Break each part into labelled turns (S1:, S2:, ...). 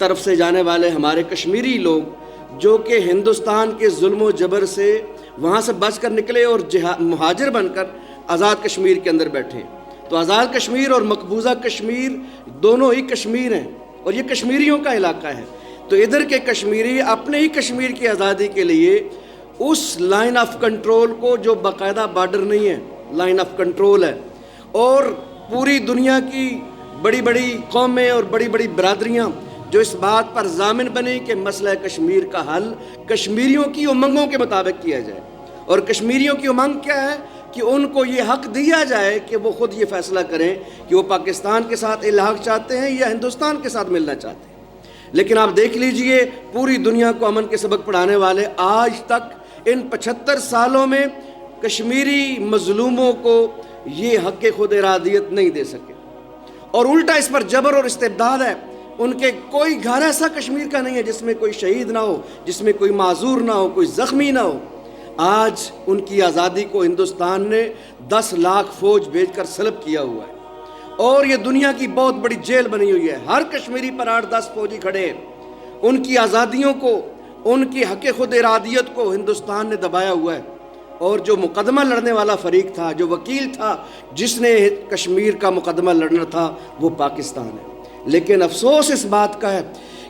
S1: طرف سے جانے والے ہمارے کشمیری لوگ جو کہ ہندوستان کے ظلم و جبر سے وہاں سے بچ کر نکلے اور مہاجر بن کر آزاد کشمیر کے اندر بیٹھے. تو آزاد کشمیر اور مقبوضہ کشمیر دونوں ہی کشمیر ہیں اور یہ کشمیریوں کا علاقہ ہے. تو ادھر کے کشمیری اپنے ہی کشمیر کی آزادی کے لیے اس لائن آف کنٹرول کو جو باقاعدہ بارڈر نہیں ہے، لائن آف کنٹرول ہے، اور پوری دنیا کی بڑی بڑی قومیں اور بڑی بڑی برادریاں جو اس بات پر ضامن بنی کہ مسئلہ کشمیر کا حل کشمیریوں کی امنگوں کے مطابق کیا جائے. اور کشمیریوں کی امنگ کیا ہے کہ ان کو یہ حق دیا جائے کہ وہ خود یہ فیصلہ کریں کہ وہ پاکستان کے ساتھ الحاق چاہتے ہیں یا ہندوستان کے ساتھ ملنا چاہتے ہیں. لیکن آپ دیکھ لیجئے پوری دنیا کو امن کے سبق پڑھانے والے آج تک ان 75 سالوں میں کشمیری مظلوموں کو یہ حق خود ارادیت نہیں دے سکے، اور الٹا اس پر جبر اور استبداد ہے. ان کے کوئی گھر ایسا کشمیر کا نہیں ہے جس میں کوئی شہید نہ ہو، جس میں کوئی معذور نہ ہو، کوئی زخمی نہ ہو. آج ان کی آزادی کو ہندوستان نے 10 لاکھ فوج بھیج کر سلب کیا ہوا ہے، اور یہ دنیا کی بہت بڑی جیل بنی ہوئی ہے. ہر کشمیری پر 8-10 فوجی کھڑے ہیں. ان کی آزادیوں کو، ان کی حق خود ارادیت کو ہندوستان نے دبایا ہوا ہے. اور جو مقدمہ لڑنے والا فریق تھا، جو وکیل تھا جس نے کشمیر کا مقدمہ لڑنا تھا، وہ پاکستان ہے. لیکن افسوس اس بات کا ہے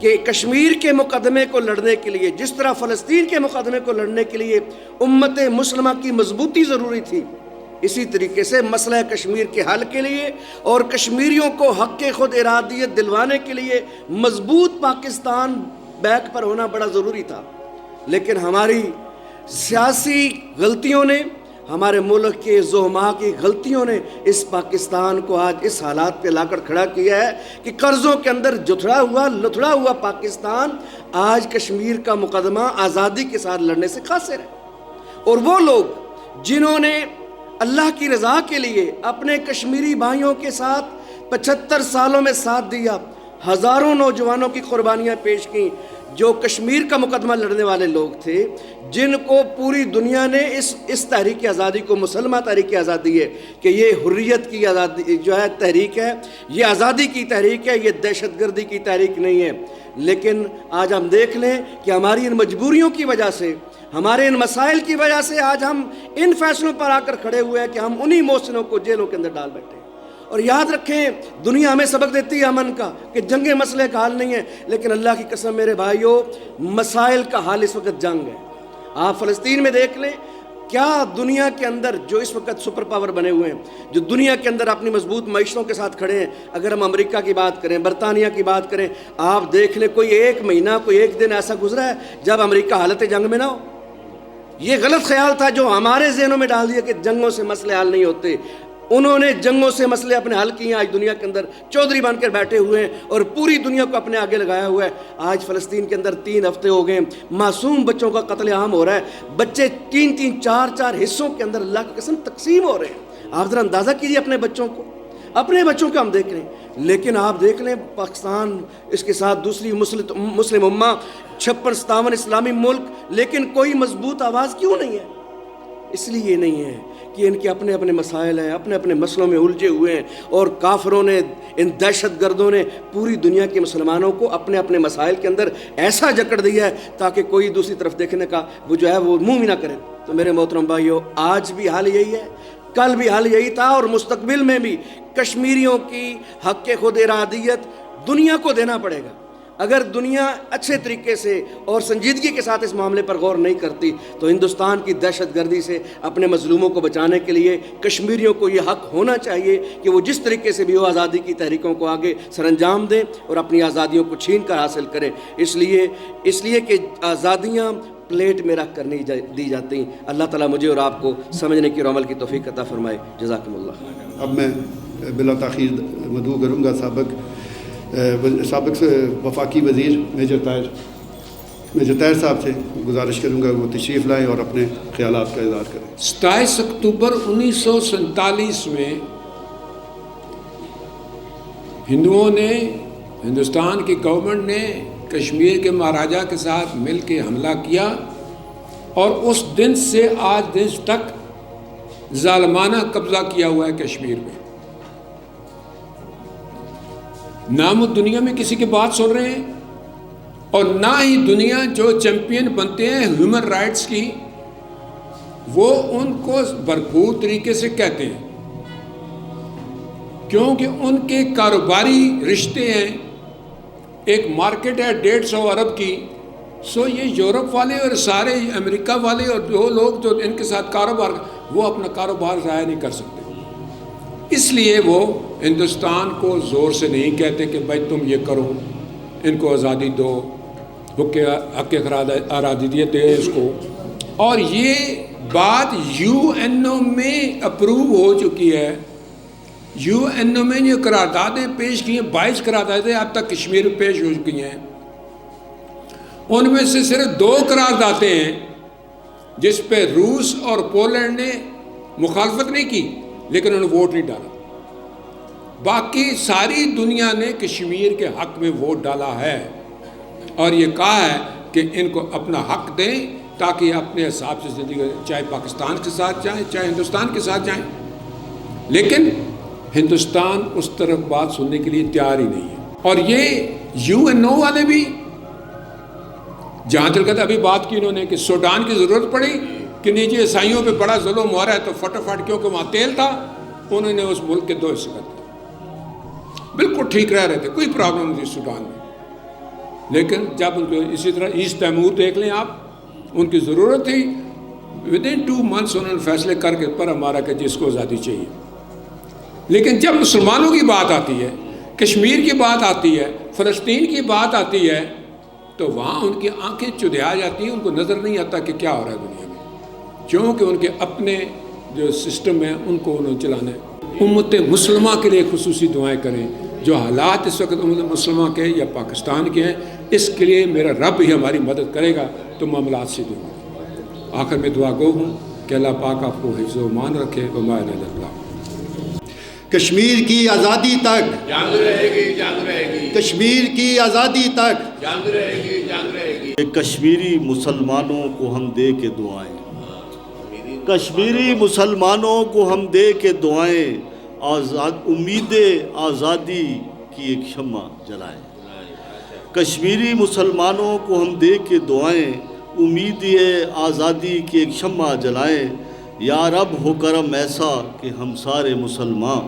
S1: کہ کشمیر کے مقدمے کو لڑنے کے لیے، جس طرح فلسطین کے مقدمے کو لڑنے کے لیے امت مسلمہ کی مضبوطی ضروری تھی، اسی طریقے سے مسئلہ کشمیر کے حل کے لیے اور کشمیریوں کو حق خود ارادیت دلوانے کے لیے مضبوط پاکستان بیک پر ہونا بڑا ضروری تھا. لیکن ہماری سیاسی غلطیوں نے، ہمارے ملک کے زعماء کی غلطیوں نے اس پاکستان کو آج اس حالات پہ لا کر کھڑا کیا ہے کہ قرضوں کے اندر لتھڑا ہوا پاکستان آج کشمیر کا مقدمہ آزادی کے ساتھ لڑنے سے قاصر ہے. اور وہ لوگ جنہوں نے اللہ کی رضا کے لیے اپنے کشمیری بھائیوں کے ساتھ 75 سالوں میں ساتھ دیا، ہزاروں نوجوانوں کی قربانیاں پیش کیں، جو کشمیر کا مقدمہ لڑنے والے لوگ تھے، جن کو پوری دنیا نے اس تحریک آزادی کو مسلمہ تحریک آزادی ہے کہ یہ حریت کی آزادی جو ہے تحریک ہے، یہ آزادی کی تحریک ہے، یہ دہشت گردی کی تحریک نہیں ہے. لیکن آج ہم دیکھ لیں کہ ہماری ان مجبوریوں کی وجہ سے، ہمارے ان مسائل کی وجہ سے آج ہم ان فیصلوں پر آ کر کھڑے ہوئے ہیں کہ ہم انہی محسنوں کو جیلوں کے اندر ڈال بیٹھے ہیں. اور یاد رکھیں، دنیا ہمیں سبق دیتی ہے امن کا کہ جنگیں مسئلے کا حل نہیں ہے، لیکن اللہ کی قسم میرے بھائیوں، مسائل کا حل اس وقت جنگ ہے. آپ فلسطین میں دیکھ لیں، کیا دنیا کے اندر جو اس وقت سپر پاور بنے ہوئے ہیں، جو دنیا کے اندر اپنی مضبوط معیشتوں کے ساتھ کھڑے ہیں، اگر ہم امریکہ کی بات کریں، برطانیہ کی بات کریں، آپ دیکھ لیں کوئی ایک مہینہ، کوئی ایک دن ایسا گزرا ہے جب امریکہ حالت جنگ میں نہ ہو. یہ غلط خیال تھا جو ہمارے ذہنوں میں ڈال دیا کہ جنگوں سے مسئلے حل نہیں ہوتے. انہوں نے جنگوں سے مسئلے اپنے حل کیے ہیں. آج دنیا کے اندر چودھری بن کر بیٹھے ہوئے ہیں اور پوری دنیا کو اپنے آگے لگایا ہوا ہے. آج فلسطین کے اندر 3 ہفتے ہو گئے، معصوم بچوں کا قتل عام ہو رہا ہے. بچے 3-3 4-4 حصوں کے اندر اللہ کی قسم تقسیم ہو رہے ہیں. آپ ذرا اندازہ کیجیے اپنے بچوں کو ہم دیکھ رہے ہیں. لیکن آپ دیکھ لیں پاکستان، اس کے ساتھ دوسری مسلم امہ، 56-57 اسلامی ملک، لیکن کوئی مضبوط آواز کیوں نہیں ہے؟ اس لیے نہیں ہے کہ ان کے اپنے اپنے مسائل ہیں، اپنے اپنے مسئلوں میں الجھے ہوئے ہیں، اور کافروں نے، ان دہشت گردوں نے پوری دنیا کے مسلمانوں کو اپنے اپنے مسائل کے اندر ایسا جکڑ دیا ہے تاکہ کوئی دوسری طرف دیکھنے کا وہ منہ بھی نہ کرے. تو میرے محترم بھائیو، آج بھی حال یہی ہے، کل بھی حال یہی تھا، اور مستقبل میں بھی کشمیریوں کی حق خود ارادیت دنیا کو دینا پڑے گا. اگر دنیا اچھے طریقے سے اور سنجیدگی کے ساتھ اس معاملے پر غور نہیں کرتی تو ہندوستان کی دہشت گردی سے اپنے مظلوموں کو بچانے کے لیے کشمیریوں کو یہ حق ہونا چاہیے کہ وہ جس طریقے سے بھی وہ آزادی کی تحریکوں کو آگے سر انجام دیں اور اپنی آزادیوں کو چھین کر حاصل کریں. اس لیے کہ آزادیاں پلیٹ میں رکھ کر نہیں دی جاتی. اللہ تعالیٰ مجھے اور آپ کو سمجھنے کی اور عمل کی توفیق عطا فرمائے. جزاکم اللہ.
S2: اب میں بلا تاخیر مدعو کروں گا سابق وفاقی وزیر میجر طاہر صاحب سے گزارش کروں گا وہ تشریف لائیں اور اپنے خیالات کا اظہار کریں.
S3: 27 اکتوبر 1947 میں ہندوستان کی گورنمنٹ نے کشمیر کے مہاراجا کے ساتھ مل کے حملہ کیا، اور اس دن سے آج دن تک ظالمانہ قبضہ کیا ہوا ہے کشمیر میں. نام دنیا میں کسی کی بات سن رہے ہیں؟ اور نہ ہی دنیا جو چیمپئن بنتے ہیں ہیومن رائٹس کی وہ ان کو بھرپور طریقے سے کہتے ہیں، کیونکہ ان کے کاروباری رشتے ہیں، ایک مارکیٹ ہے 150 ارب کی، سو یہ یورپ والے اور سارے امریکہ والے اور جو لوگ جو ان کے ساتھ کاروبار وہ اپنا کاروبار ضائع نہیں کر سکتے، اس لیے وہ ہندوستان کو زور سے نہیں کہتے کہ بھائی تم یہ کرو، ان کو آزادی دو، حق ارادیت دے اس کو۔ اور یہ بات UN میں اپروو ہو چکی ہے، UN میں جو قراردادیں پیش کی ہیں 22 قراردادیں اب تک کشمیر میں پیش ہو چکی ہیں، ان میں سے صرف 2 قراردادیں ہیں جس پہ روس اور پولینڈ نے مخالفت نہیں کی لیکن انہوں نے ووٹ نہیں ڈالا، باقی ساری دنیا نے کشمیر کے حق میں ووٹ ڈالا ہے اور یہ کہا ہے کہ ان کو اپنا حق دیں تاکہ اپنے حساب سے زندگی، چاہے پاکستان کے ساتھ جائیں چاہے ہندوستان کے ساتھ جائیں، لیکن ہندوستان اس طرف بات سننے کے لیے تیار ہی نہیں ہے۔ اور یہ UNO والے بھی جہاں تک ابھی بات کی انہوں نے کہ سوڈان کی ضرورت پڑی کہ نیچے عیسائیوں پہ بڑا ظلم ہو رہا ہے تو فٹافٹ کیونکہ وہاں تیل تھا انہوں نے اس ملک کے 2 حصے کر دیے، بالکل ٹھیک رہ رہے تھے، کوئی پرابلم نہیں تھی سوڈان میں، لیکن جب ان کو اسی طرح ایسٹ تیمور دیکھ لیں آپ، ان کی ضرورت تھی ودن 2 منتھس انہوں نے فیصلے کر کے پر ہمارا کہ جس کو آزادی چاہیے، لیکن جب مسلمانوں کی بات آتی ہے، کشمیر کی بات آتی ہے، فلسطین کی بات آتی ہے تو وہاں ان کی آنکھیں چدھیا جاتی ہیں، ان کو نظر نہیں آتا کہ کیا ہو رہا ہے دنیا میں، کیونکہ ان کے اپنے جو سسٹم ہیں ان کو انہوں نے چلانا ہے۔ امت مسلمہ کے لیے خصوصی دعائیں کریں، جو حالات اس وقت امت مسلمہ کے یا پاکستان کے ہیں اس کے لیے میرا رب ہی ہماری مدد کرے گا تو معاملات سے دوں گا۔ آخر میں دعا گو ہوں کہ اللہ پاک آپ کو حفظ و امان رکھے، وما علینا اللہ۔
S2: کشمیر کی آزادی تک
S4: جنگ رہے گی، جنگ رہے گی،
S2: کشمیر کی آزادی تک
S4: جنگ رہے گی، جنگ رہے گی۔
S5: کشمیری مسلمانوں کو ہم دے کے دعائیں، کشمیری مسلمانوں کو ہم دے کے دعائیں، امید آزادی کی ایک شمع جلائیں۔ کشمیری مسلمانوں کو ہم دے کے دعائیں، امید آزادی کی ایک شمع جلائیں۔ یا رب ہو کرم ایسا کہ ہم سارے مسلمان،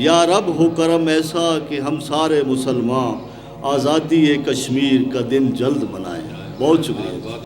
S5: یا رب ہو کرم ایسا کہ ہم سارے مسلمان آزادی کشمیر کا دن جلد منائیں۔ بہت شکریہ۔